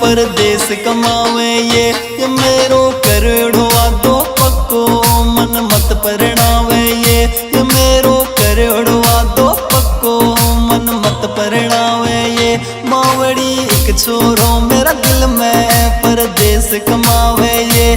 परदेस कमावे ये मेरो करोड़ो वादो पक्को मन मत परणावे ये मेरो करोड़ो वादो पक्को मन मत परणावे ये मावड़ी एक छोरो मेरा दिल में परदेस कमावे ये